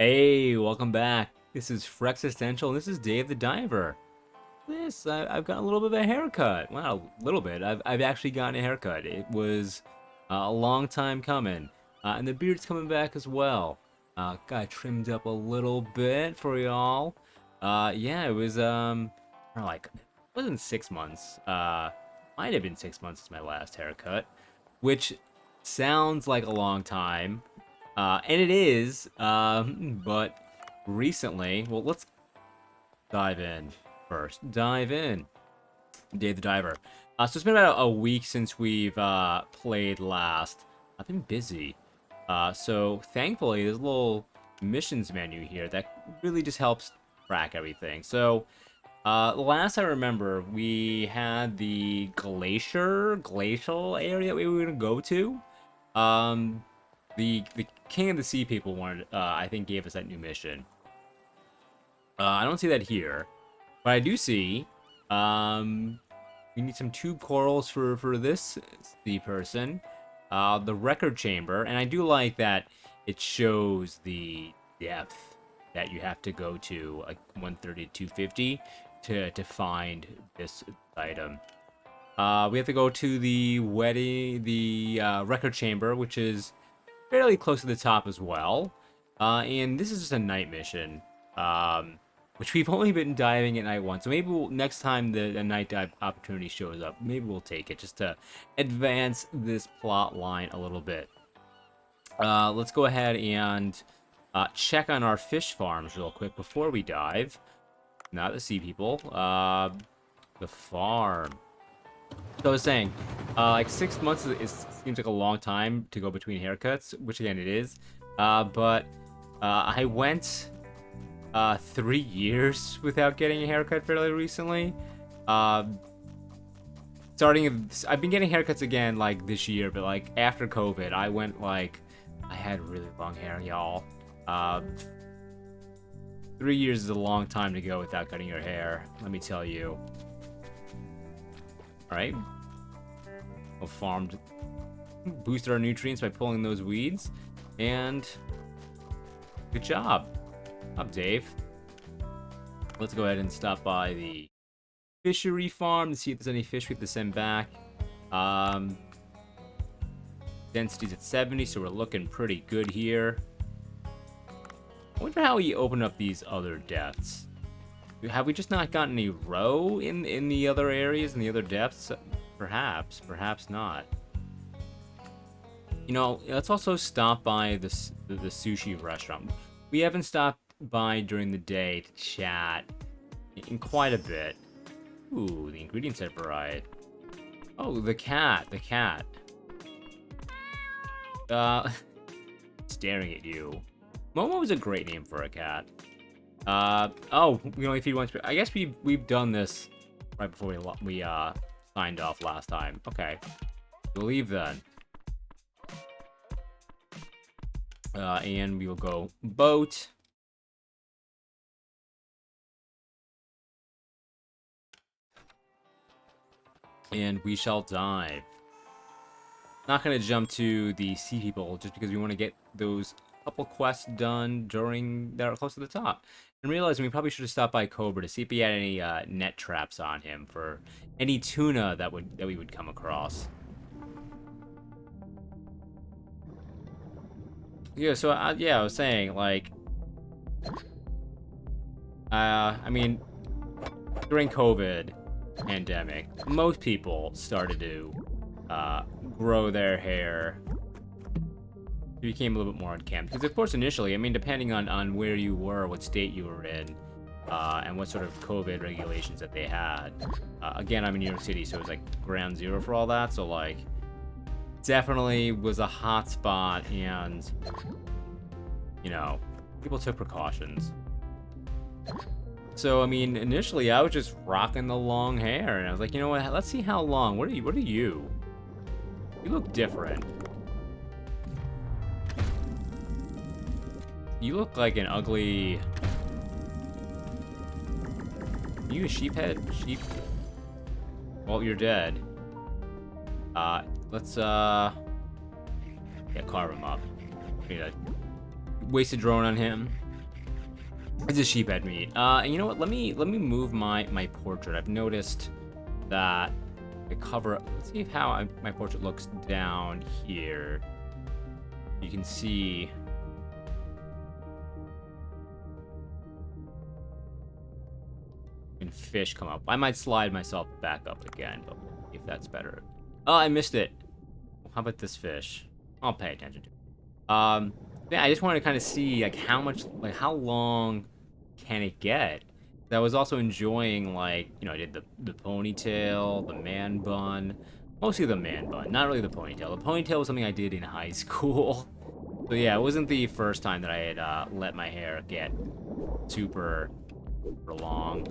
Hey, welcome back. This is Frexistential, and this is Dave the Diver. I've got a little bit of a haircut. Well, a little bit. I've actually gotten a haircut. It was a long time coming, and the beard's coming back as well. Got trimmed up a little bit for y'all. Yeah, it was it wasn't 6 months. Might have been 6 months since my last haircut, which sounds like a long time. And it is, but recently, well, let's dive in first. Dive in. Dave the Diver. So it's been about a week since we've played last. I've been busy. So thankfully, there's a little missions menu here that really just helps track everything. So last I remember, we had the glacial area that we were gonna go to. Um, the King of the Sea people wanted, I think, gave us that new mission. I don't see that here, but I do see, we need some tube corals for this sea person. The record chamber, and I do like that it shows the depth that you have to go to, like 130 to 250, to find this item. We have to go to the record chamber, which is fairly close to the top as well. And this is just a night mission, which we've only been diving at night once. So maybe next time the night dive opportunity shows up, maybe we'll take it just to advance this plot line a little bit. Let's go ahead and check on our fish farms real quick before we dive. Not the sea people. The farm. So I was saying, like 6 months seems like a long time to go between haircuts, which again it is. But I went 3 years without getting a haircut fairly recently. I've been getting haircuts again like this year, but like after COVID, I had really long hair, y'all. 3 years is a long time to go without cutting your hair, let me tell you. Alright. We farmed, boosted our nutrients by pulling those weeds, and good job. Up, Dave. Let's go ahead and stop by the fishery farm to see if there's any fish we have to send back. Density's at 70, so we're looking pretty good here. I wonder how we open up these other depths. Have we just not gotten any roe in the other areas, in the other depths? Perhaps not. You know, let's also stop by the sushi restaurant. We haven't stopped by during the day to chat in quite a bit. Ooh, the ingredient set variety. Oh, the cat. Staring at you. Momo was a great name for a cat. Oh, we only feed once. I guess we've done this right before we signed off last time. Okay, we'll leave then. And we will go boat. And we shall dive. Not gonna jump to the sea people just because we want to get those couple quests done during that are close to the top. And realizing we probably should have stopped by Cobra to see if he had any net traps on him for any tuna that we would come across. Yeah, so yeah, I was saying, like, I mean, during COVID pandemic, most people started to grow their hair. It became a little bit more unkempt. Because, of course, initially, I mean, depending on where you were, what state you were in, and what sort of COVID regulations that they had. Again, I'm in New York City, so it was like ground zero for all that. So, like, definitely was a hot spot, and, you know, people took precautions. So, I mean, initially, I was just rocking the long hair, and I was like, you know what, let's see how long. What are you? You look different. You look like an ugly... Are you a sheep head? Sheep? Well, you're dead. Let's, yeah, carve him up. Need a wasted drone on him. It's a sheephead meat. And you know what? Let me move my portrait. I've noticed that I cover. Let's see how my portrait looks down here. You can see. And fish come up. I might slide myself back up again, but if that's better. Oh, I missed it. How about this fish? I'll pay attention to it. Yeah, I just wanted to kind of see like how much, like how long can it get? I was also enjoying, like, you know, I did the ponytail, the man bun, mostly the man bun, not really the ponytail. The ponytail was something I did in high school. So yeah, it wasn't the first time that I had let my hair get super long.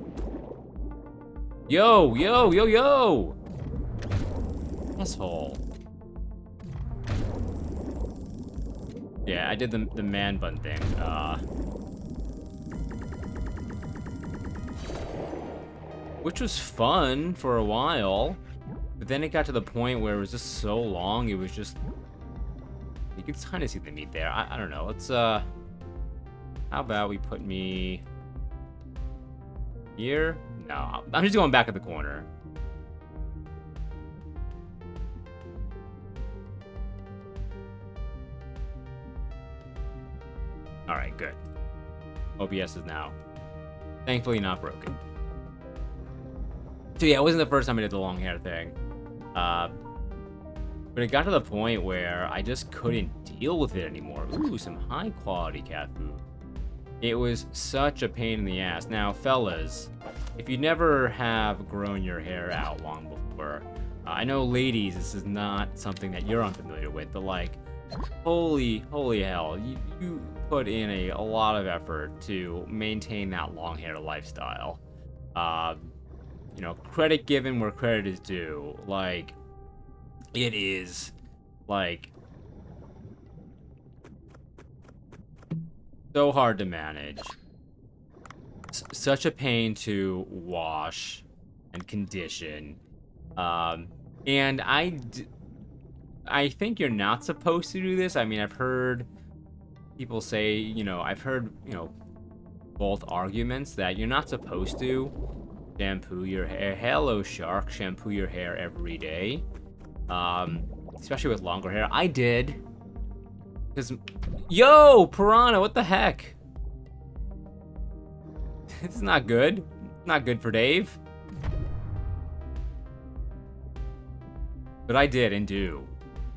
Yo, yo, yo, yo! Asshole. Yeah, I did the man bun thing. Which was fun for a while, but then it got to the point where it was just so long, it was just... You can kind of see the meat there. I don't know. Let's, how about we put me... here? No, I'm just going back at the corner. Alright, good. OBS is now thankfully not broken. So yeah, it wasn't the first time I did the long hair thing. But it got to the point where I just couldn't deal with it anymore. Ooh, some high quality cat food. It was such a pain in the ass. Now, fellas, if you never have grown your hair out long before, I know ladies, this is not something that you're unfamiliar with, but like, holy hell, you put in a lot of effort to maintain that long hair lifestyle. You know, credit given where credit is due. Like, it is, like, so hard to manage. Such a pain to wash and condition. And I think you're not supposed to do this. I mean, I've heard people say, you know, I've heard, you know, both arguments that you're not supposed to shampoo your hair. Hello, shark. Shampoo your hair every day. Especially with longer hair. I did. Because, yo, piranha, what the heck? This is not good. Not good for Dave. But I did and do.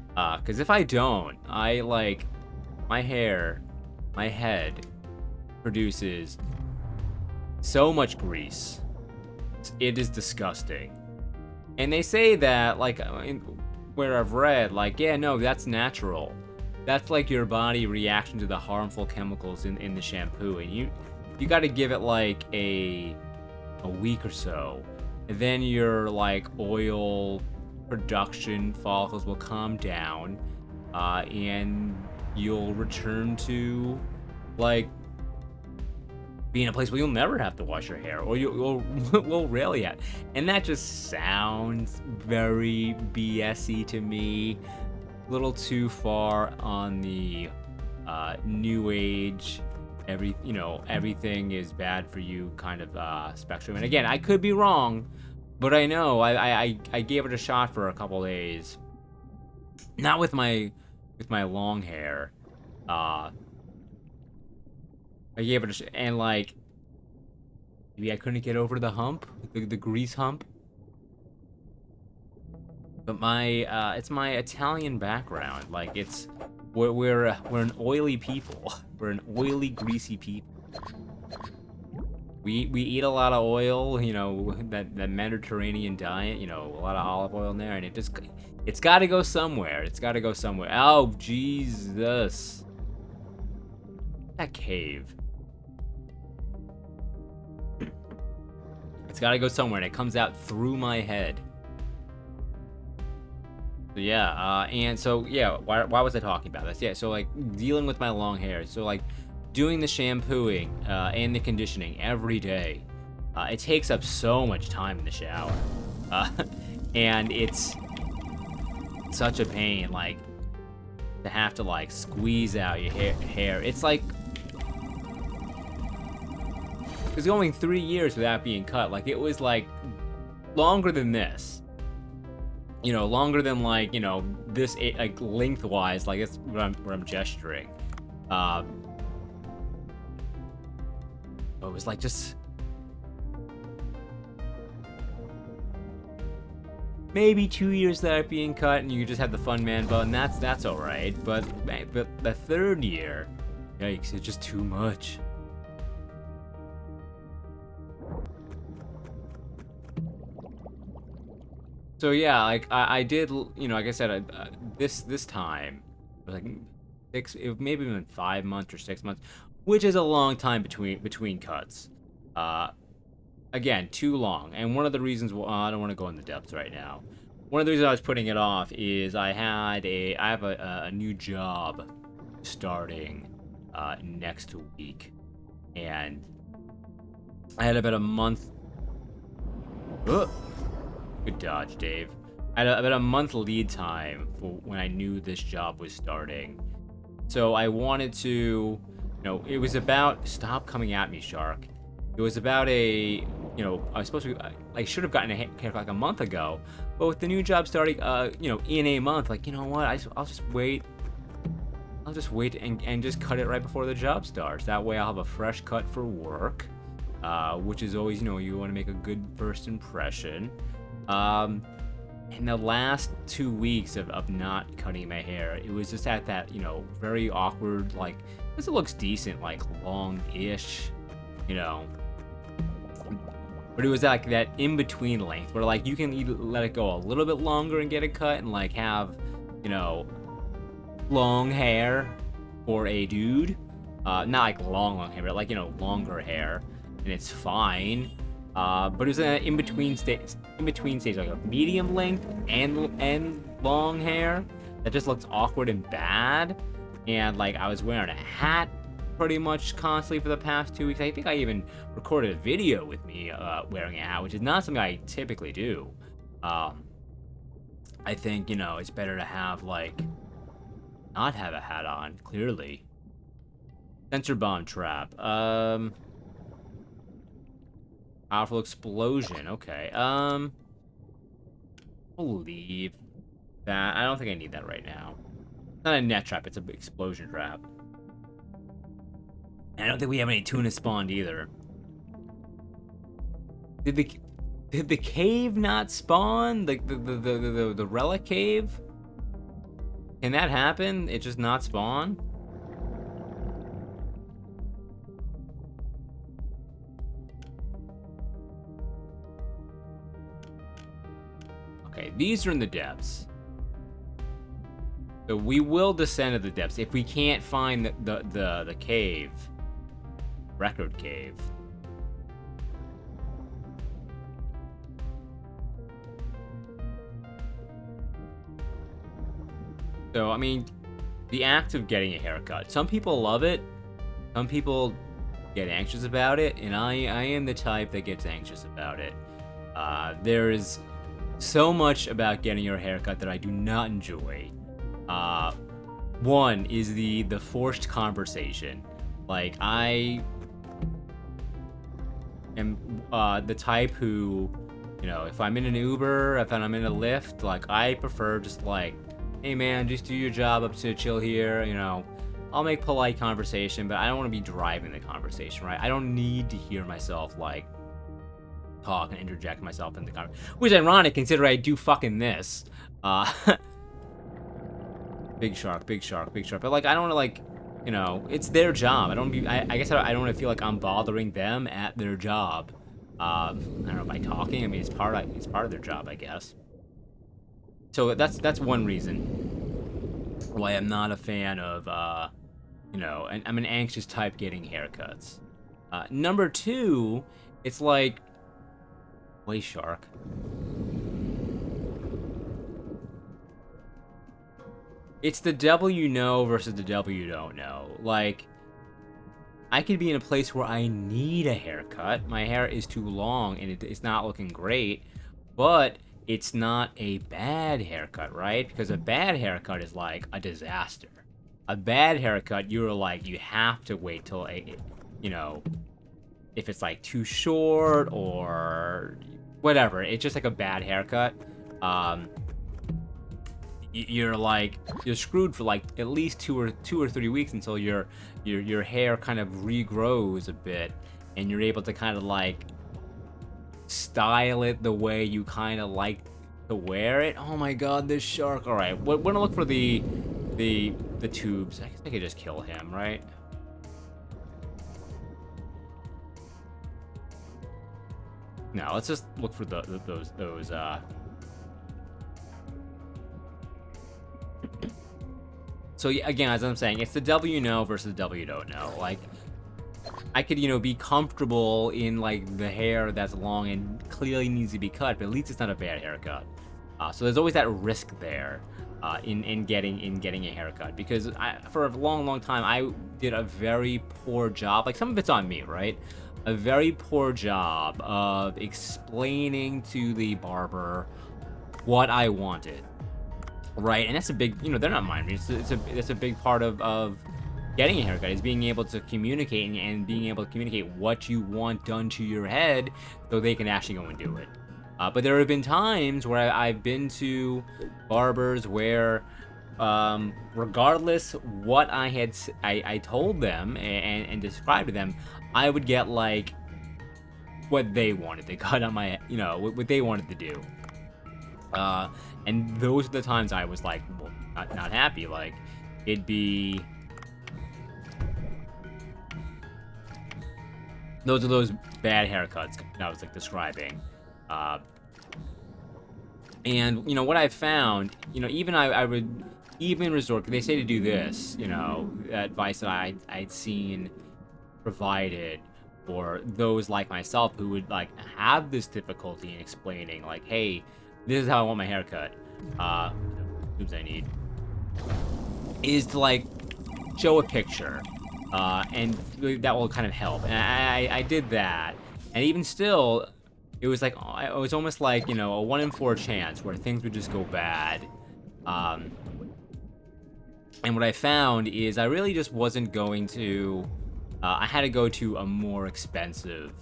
Because if I don't, my hair, my head produces so much grease. It is disgusting. And they say that, like, where I've read, like, yeah, no, that's natural. That's like your body reaction to the harmful chemicals in the shampoo. And you got to give it like a week or so. And then your, like, oil production follicles will calm down, and you'll return to, like, be in a place where you'll never have to wash your hair, or you'll rarely have. And that just sounds very BS-y to me. A little too far on the new age, everything is bad for you kind of spectrum. And again, I could be wrong, but I know I gave it a shot for a couple days. Not with my long hair. I gave it and like, maybe I couldn't get over the hump, the grease hump. But it's my Italian background. Like, we're an oily people. We're an oily, greasy people. We eat a lot of oil, you know, that Mediterranean diet, you know, a lot of olive oil in there, and it's got to go somewhere. It's got to go somewhere. Oh, Jesus. That cave. It's got to go somewhere, and it comes out through my head. So yeah, and so yeah, why was I talking about this? Yeah, so like dealing with my long hair, so like doing the shampooing and the conditioning every day, it takes up so much time in the shower, and it's such a pain, like, to have to like squeeze out your hair. It's like It was going 3 years without being cut. Like, it was, like, longer than this. You know, longer than, like, you know, this, like, lengthwise. Like, it's where I'm gesturing. It was, like, just... maybe 2 years without being cut, and you just have the fun man button. That's alright. But the 3rd year... yikes, it's just too much. So yeah, like I did, you know, like I said, this time it was like maybe even 5 months or 6 months, which is a long time between cuts. Again, too long. And one of the reasons, well, I don't want to go in the depths right now. One of the reasons I was putting it off is I have a new job starting next week, and I had about a month. Good dodge, Dave. I had about a month lead time for when I knew this job was starting. So I wanted to, you know, it was about, stop coming at me, Shark. It was about I was supposed to, I should have gotten a haircut like a month ago, but with the new job starting, you know, in a month, like, you know what, I'll just wait. I'll just wait and just cut it right before the job starts. That way I'll have a fresh cut for work, which is always, you know, you want to make a good first impression. In the last 2 weeks of not cutting my hair, it was just at that, you know, very awkward, like, this looks decent, like, long-ish, you know, but it was like that in-between length, where, like, you can either let it go a little bit longer and get a cut and, like, have, you know, long hair for a dude, not like long hair, but, like, you know, longer hair, and it's fine. But it was an in-between stage, like a medium length and long hair that just looks awkward and bad. And, like, I was wearing a hat pretty much constantly for the past 2 weeks. I think I even recorded a video with me wearing a hat, which is not something I typically do. I think, you know, it's better to have, like, not have a hat on, clearly. Sensor bomb trap. Powerful explosion. Okay. I'll leave that. I don't think I need that right now. It's not a net trap. It's an explosion trap. And I don't think we have any tuna spawned either. Did the cave not spawn? The relic cave? Can that happen? It just not spawn? Okay, these are in the depths. So we will descend to the depths if we can't find the cave. Record cave. So, I mean, the act of getting a haircut. Some people love it. Some people get anxious about it. And I am the type that gets anxious about it. There is so much about getting your haircut that I do not enjoy. One is the forced conversation. Like, I am the type who, you know, if I'm in an Uber, if I'm in a Lyft, like, I prefer just like, hey man, just do your job, up to chill here, you know. I'll make polite conversation, but I don't want to be driving the conversation, right? I don't need to hear myself, like, talk and interject myself in the conversation. Which is ironic, considering I do fucking this. Big shark, big shark, big shark. But, like, I don't want to, like, you know, it's their job. I guess I don't want to feel like I'm bothering them at their job. I don't know, by talking. I mean, it's part of their job, I guess. So that's one reason why I'm not a fan of, you know, and I'm an anxious type getting haircuts. Number two, it's like, wait, shark. It's the devil you know versus the devil you don't know. Like, I could be in a place where I need a haircut. My hair is too long and it's not looking great, but it's not a bad haircut, right? Because a bad haircut is like a disaster. A bad haircut, you're like, you have to wait till, you know, if it's like too short or whatever. It's just like a bad haircut. You're screwed for like at least two or 3 weeks until your hair kind of regrows a bit, and you're able to kind of like style it the way you kind of like to wear it. Oh my god, this shark. All right, we're gonna look for the tubes. I guess I could just kill him, right? No, let's just look for those So again, as I'm saying, it's the W you know versus the W you don't know. Like, I could, be comfortable in like the hair that's long and clearly needs to be cut, but at least it's not a bad haircut. So there's always that risk there in getting a haircut, because for a long time I did a very poor job. Like, some of it's on me, right? A very poor job of explaining to the barber what I wanted. Right, and that's a big, they're not mind readers. It's a big part of getting a haircut, is being able to communicate and being able to communicate what you want done to your head so they can actually go and do it. But there have been times where I've been to barbers where, regardless what I told them and described to them, I would get like what they wanted to cut on my, what they wanted to do. And those are the times I was like, well, not happy. Like, it'd be... Those are those bad haircuts that I was, like, describing. And, what I found, even I would even resort... They say to do this, advice that I'd seen provided for those like myself who would, like, have this difficulty in explaining, like, hey... This is how I want my haircut. Oops, I need. Is to like show a picture, and that will kind of help. And I did that, and even still, it was like it was almost like a 1 in 4 chance where things would just go bad. And what I found is I really just wasn't going to. I had to go to a more expensive.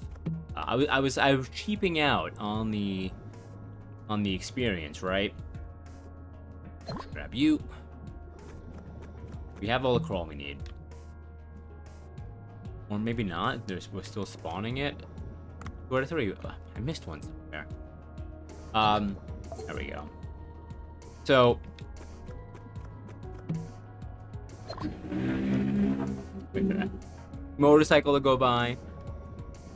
I was cheaping out on the experience, right? Grab you. We have all the crawl we need. Or maybe not. We're still spawning it. 2 out of 3. I missed one somewhere. There we go. So... Wait for that motorcycle to go by.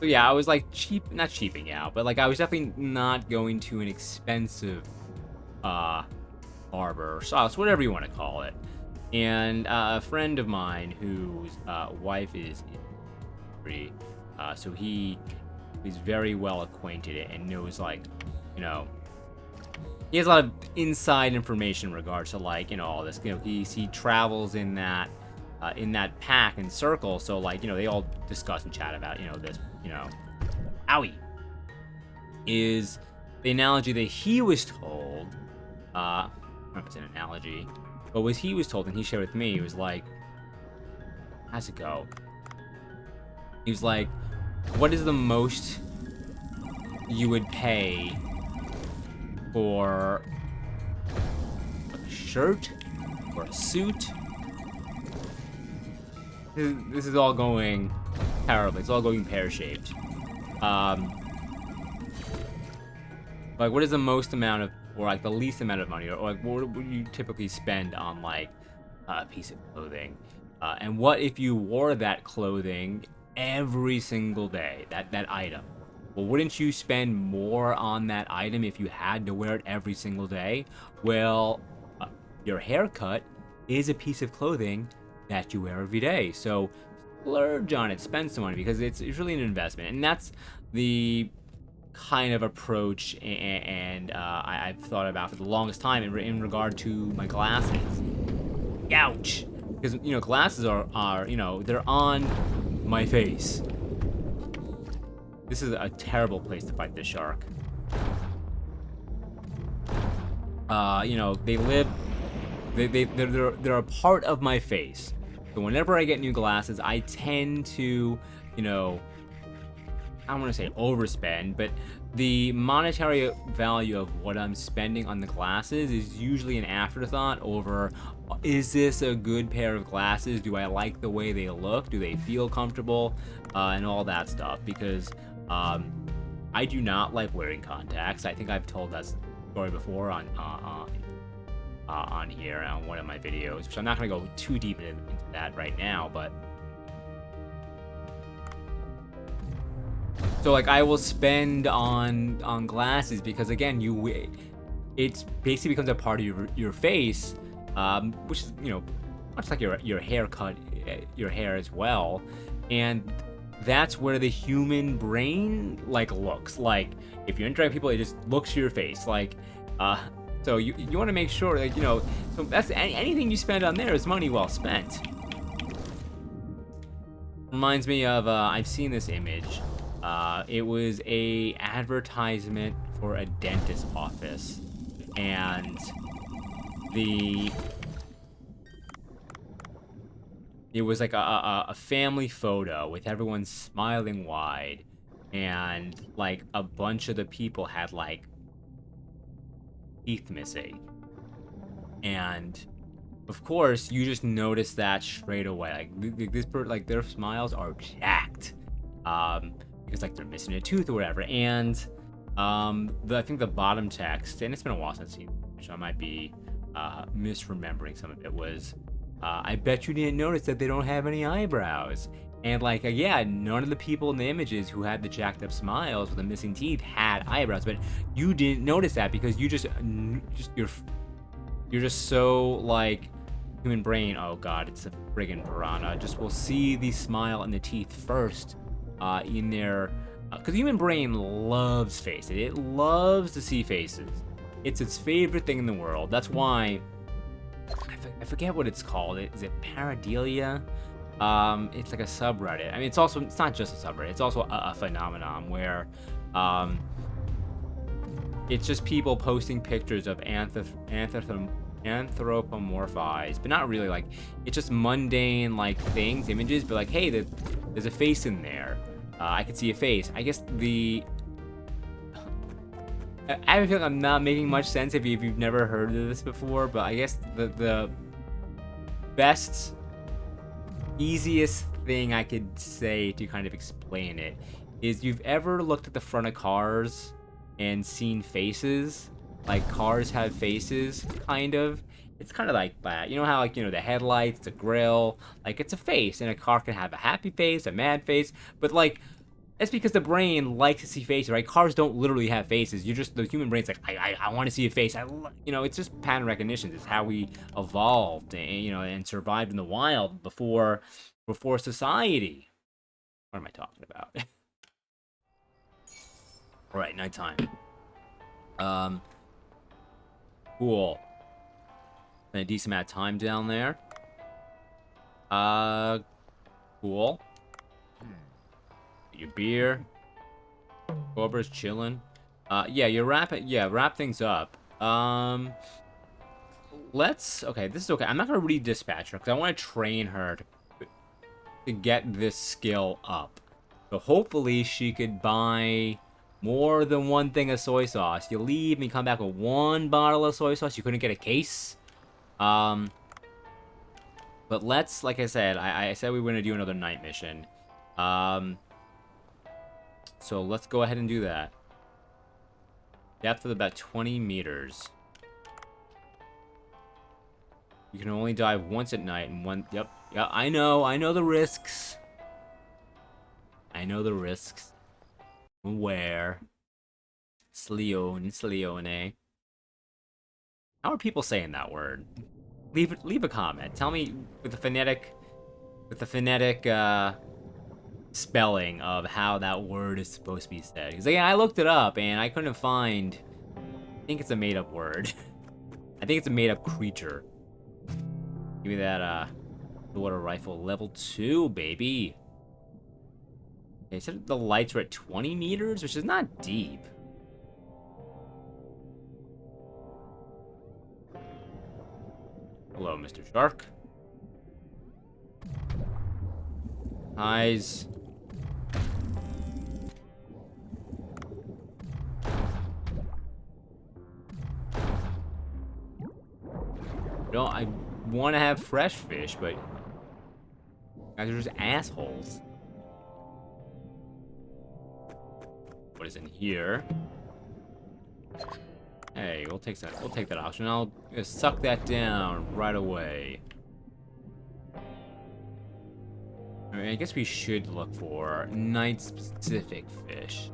So yeah, I was like not cheaping out, but like I was definitely not going to an expensive barber or sauce, whatever you want to call it. And a friend of mine whose wife is free, so he's very well acquainted and knows, like, he has a lot of inside information in regards to, like, all this. He travels in that pack and circle, so like they all discuss and chat about this. Owie is the analogy that he was told. I don't know if it's an analogy, but what he was told and he shared with me, he was like, how's it go? He was like, what is the most you would pay for a shirt or a suit? This is all going terribly. It's all going pear-shaped. Like, what is the most amount of, or like the least amount of money, or like what would you typically spend on like a piece of clothing? And what if you wore that clothing every single day, that item? Well, wouldn't you spend more on that item if you had to wear it every single day? Well, your haircut is a piece of clothing that you wear every day. So splurge on it, spend some money, because it's really an investment. And that's the kind of approach and I've thought about for the longest time in regard to my glasses. Ouch! Because, glasses are they're on my face. This is a terrible place to fight this shark. They live... They're a part of my face. So whenever I get new glasses, I tend to, I don't want to say overspend, but the monetary value of what I'm spending on the glasses is usually an afterthought over, is this a good pair of glasses? Do I like the way they look? Do they feel comfortable? And all that stuff. Because I do not like wearing contacts. I think I've told that story before on here on one of my videos, which I'm not going to go too deep into that right now, but so like I will spend on glasses because again, it basically becomes a part of your face, which is, you know, much like your haircut, your hair as well, and that's where the human brain like looks. Like if you're interacting with people, it just looks to your face. Like, so you want to make sure that, you know, so that's anything you spend on there is money well spent. Reminds me of I've seen this image. It was a advertisement for a dentist office, and it was like a family photo with everyone smiling wide, and like a bunch of the people had like teeth missing, and of course you just notice that straight away. Like their smiles are jacked, because like they're missing a tooth or whatever. And I think the bottom text, and it's been a while since I've seen it, so I might be misremembering some of it, was I bet you didn't notice that they don't have any eyebrows. And like, yeah, none of the people in the images who had the jacked up smiles with the missing teeth had eyebrows, but you didn't notice that because you're just so like human brain. Oh god, it's a friggin' piranha. Just will see the smile and the teeth first in their, because the human brain loves faces. It loves to see faces. It's its favorite thing in the world. That's why I forget what it's called. Is it pareidolia? It's like a subreddit. I mean, it's not just a subreddit. It's also a phenomenon where it's just people posting pictures of anthropomorphized, but not really, like, it's just mundane like things, images, but like, hey, there's a face in there. I can see a face. I guess I feel like I'm not making much sense if you've never heard of this before, but I guess the best, easiest thing I could say to kind of explain it is, you've ever looked at the front of cars and seen faces? Like cars have faces, kind of. It's kind of like that. You know how, like, you know, the headlights, the grill, like it's a face, and a car can have a happy face, a mad face, but like, that's because the brain likes to see faces, right? Cars don't literally have faces. The human brain's like, I want to see a face. You know, it's just pattern recognition. It's how we evolved, and, you know, and survived in the wild before society. What am I talking about? All right, nighttime. Cool. Spent a decent amount of time down there. Cool. Your beer. Cobra's chilling. Yeah, wrap things up. Okay, this is okay. I'm not gonna redispatch her because I want to train her to get this skill up. So hopefully she could buy more than one thing of soy sauce. You leave and you come back with one bottle of soy sauce. You couldn't get a case. But let's, like I said, I said we were gonna do another night mission. So let's go ahead and do that. Depth of about 20 meters. You can only dive once at night and one. Yep. Yeah, I know the risks. I'm aware. Sleone. How are people saying that word? Leave a comment. Tell me with the phonetic spelling of how that word is supposed to be said. Because again, I looked it up and I couldn't find. I think it's a made-up word. I think it's a made-up creature. Give me that water rifle, level 2, baby. Okay, so the lights are at 20 meters, which is not deep. Hello, Mr. Shark. Eyes. I want to have fresh fish, but guys are just assholes. What is in here? Hey, we'll take that. We'll take that option. I'll suck that down right away. I mean, I guess we should look for night-specific fish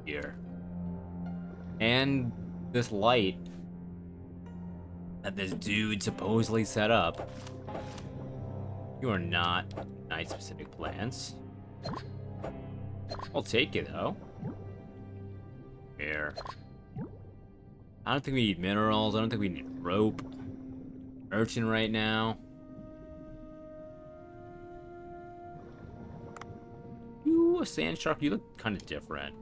here. And this light that this dude supposedly set up. You are not night-specific plants. I'll take it though. Here. I don't think we need minerals. I don't think we need rope. Urchin right now. You, a sand shark, you look kind of different.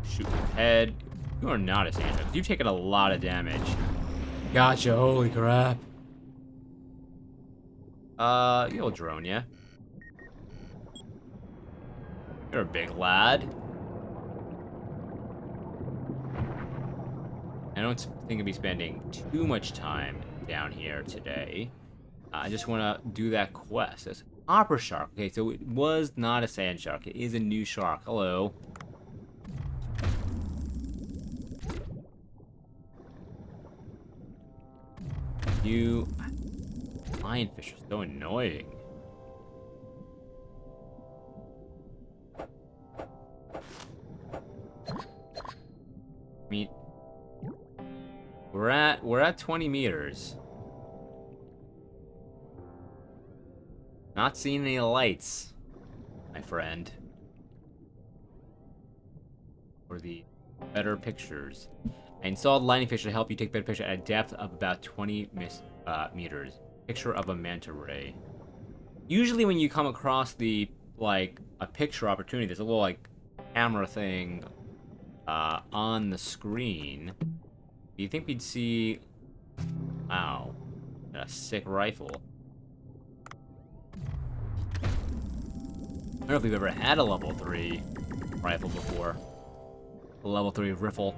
Shoot your head. You are not a sand shark. You've taken a lot of damage. Gotcha, holy crap. You'll drone ya. You're a big lad. I don't think I'll be spending too much time down here today. I just want to do that quest. It's opera shark. Okay, so it was not a sand shark. It is a new shark. Hello. You lionfish are so annoying. I mean, we're at 20 meters. Not seeing any lights, my friend. For the better pictures. I installed lighting fixture to help you take better picture at a depth of about 20 meters. Picture of a manta ray. Usually when you come across the, like, a picture opportunity, there's a little, like, camera thing on the screen. Do you think we'd see... Wow. A sick rifle. I don't know if we've ever had a level 3 rifle before. A level 3 rifle.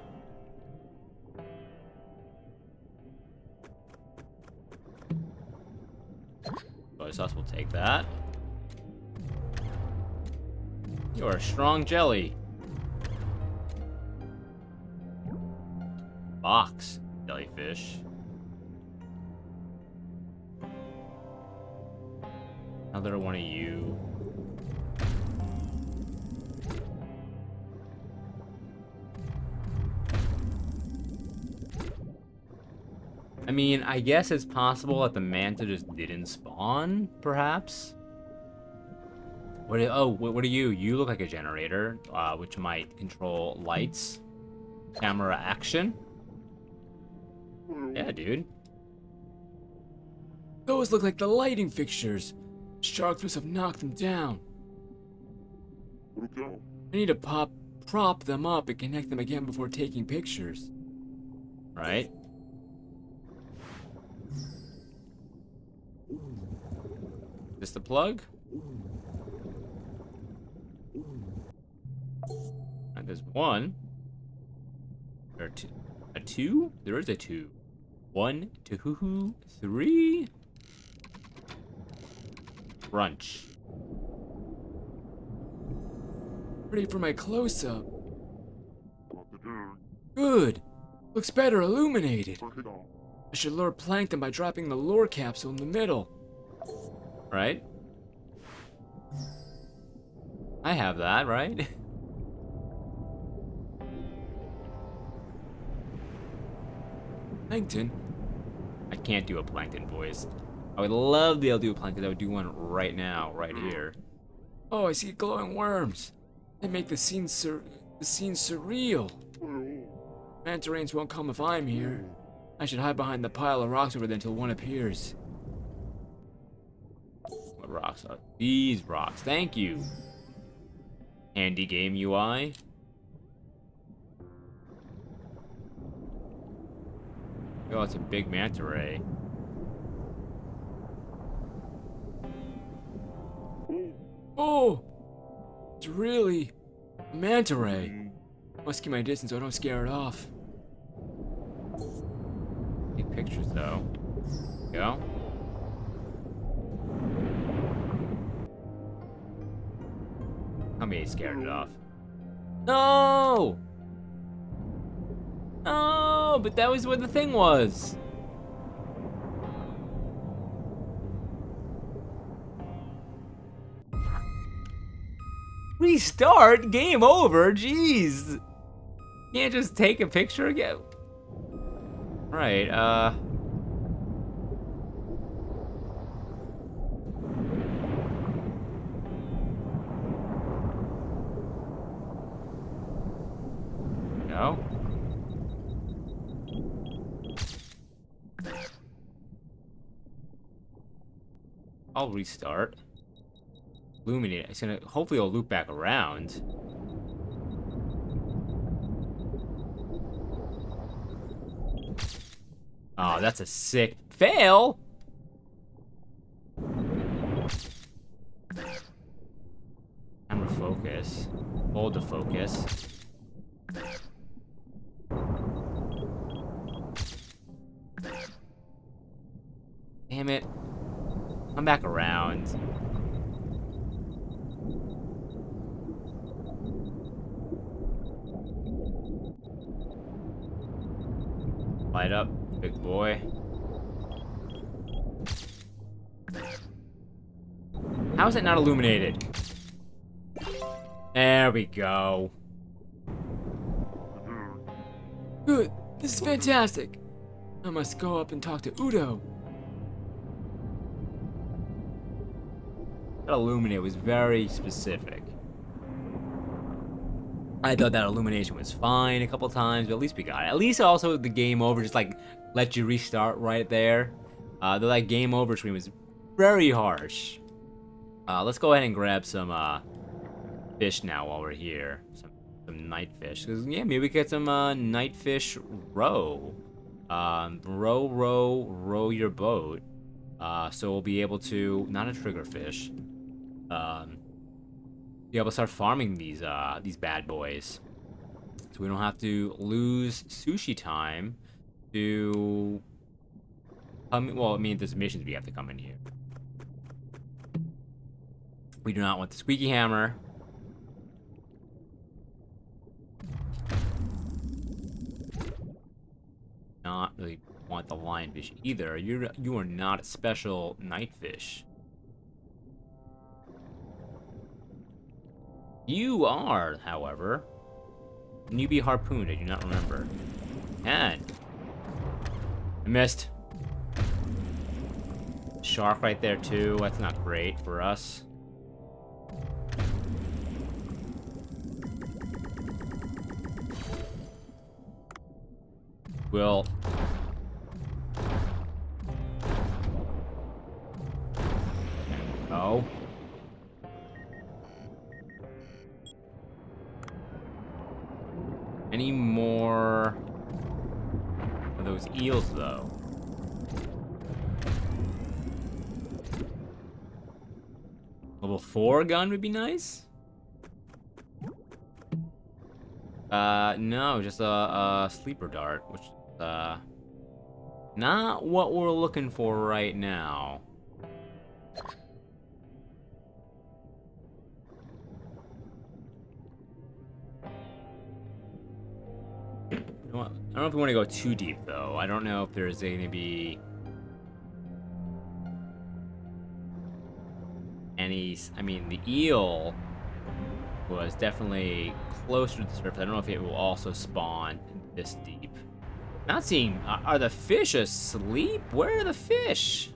Soy sauce will take that. You're a strong jelly. Box jellyfish. Another one of you. I mean, I guess it's possible that the manta just didn't spawn, perhaps? What are you? You look like a generator, which might control lights. Camera action. Yeah, dude. Those look like the lighting fixtures. Sharks must have knocked them down. I need to prop them up and connect them again before taking pictures. Right? Is this the plug? And there's one. There are two. A two? There is a two. 1, 2, 3. Brunch. Ready for my close-up. Good. Looks better illuminated. I should lure plankton by dropping the lure capsule in the middle. Right? I have that, right? Plankton? I can't do a plankton voice. I would love to be able to do a plankton. I would do one right now, right here. Oh, I see glowing worms. They make the scene surreal. Manta rays won't come if I'm here. I should hide behind the pile of rocks over there until one appears. What rocks are these rocks? Thank you. Handy game UI. Oh, it's a big manta ray. Oh, it's really a manta ray. Must keep my distance so I don't scare it off. Take pictures though. Go. Tell me he scared it off. No! No, but that was where the thing was. Restart? Game over? Jeez. Can't just take a picture again? Right, no? I'll restart. Illuminate. It's gonna, hopefully it'll loop back around. Oh, that's a sick fail. Camera focus. Hold the focus. Damn it. Come back around. Light up, big boy. How is it not illuminated? There we go. Good. This is fantastic. I must go up and talk to Udo. That illuminate was very specific. I thought that illumination was fine a couple times, but at least we got it. At least also the game over just like let you restart right there. Though that game over screen was very harsh. Let's go ahead and grab some fish now while we're here. Some night fish. 'Cause, yeah, maybe we get some night fish row. Row your boat. So we'll be able to, not a trigger fish. Be able to start farming these bad boys, so we don't have to lose sushi time to well, I mean, there's missions we have to come in here. We do not want the squeaky hammer. Not really want the lionfish either. You are not a special night fish. You are, however. Can you be harpooned? I do not remember. And I missed. Shark right there too. That's not great for us. Will. Oh. Any more of those eels, though? Level 4 gun would be nice. No, just a sleeper dart, which is not what we're looking for right now. I don't know if we want to go too deep, though. I don't know if there's going to be any... I mean, the eel was definitely closer to the surface. I don't know if it will also spawn this deep. Not seeing... Are the fish asleep? Where are the fish?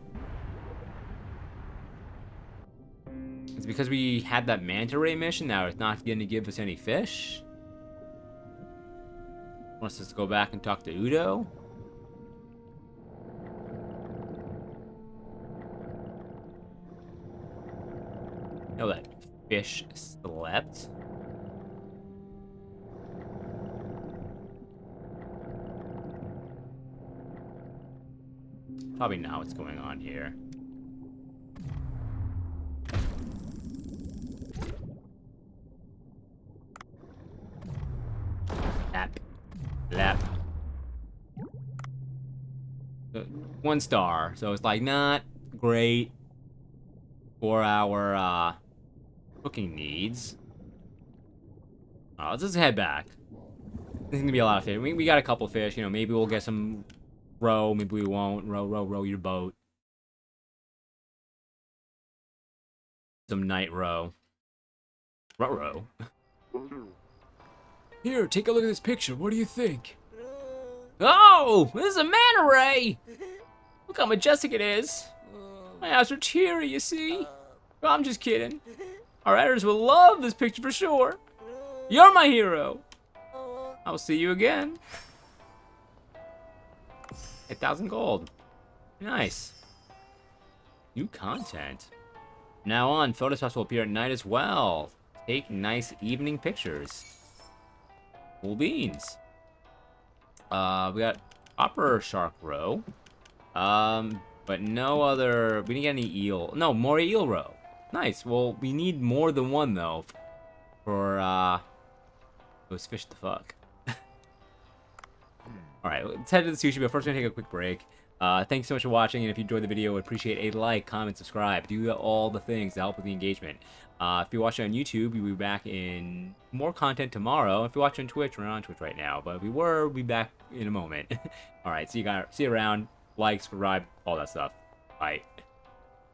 It's because we had that manta ray mission. Now it's not going to give us any fish. Wants us to go back and talk to Udo? No, that fish slept. Probably not what's going on here. Lap. 1 star. So it's like not great for our cooking needs. Let's just head back. There's gonna be a lot of fish. We got a couple fish. You know, maybe we'll get some row. Maybe we won't. Row your boat. Some night row. Row. Here, take a look at this picture. What do you think? Oh, this is a manta ray. Look how majestic it is. My eyes are teary, you see? Oh, I'm just kidding. Our editors will love this picture for sure. You're my hero. I'll see you again. 8,000 gold. Nice. New content. From now on, photo spots will appear at night as well. Take nice evening pictures. Cool beans. We got upper shark row. But no other. We didn't get any eel. No, more eel row. Nice. Well, we need more than one though. For those fish to fuck. Alright, let's head to the sushi, but first we're gonna take a quick break. Thanks so much for watching, and if you enjoyed the video, I'd appreciate a like, comment, subscribe. Do all the things to help with the engagement. If you're watching on YouTube, we'll be back in more content tomorrow. If you're watching on Twitch, we're not on Twitch right now, but if we were, we'll be back in a moment. Alright, see you around. Like, subscribe, all that stuff. Bye.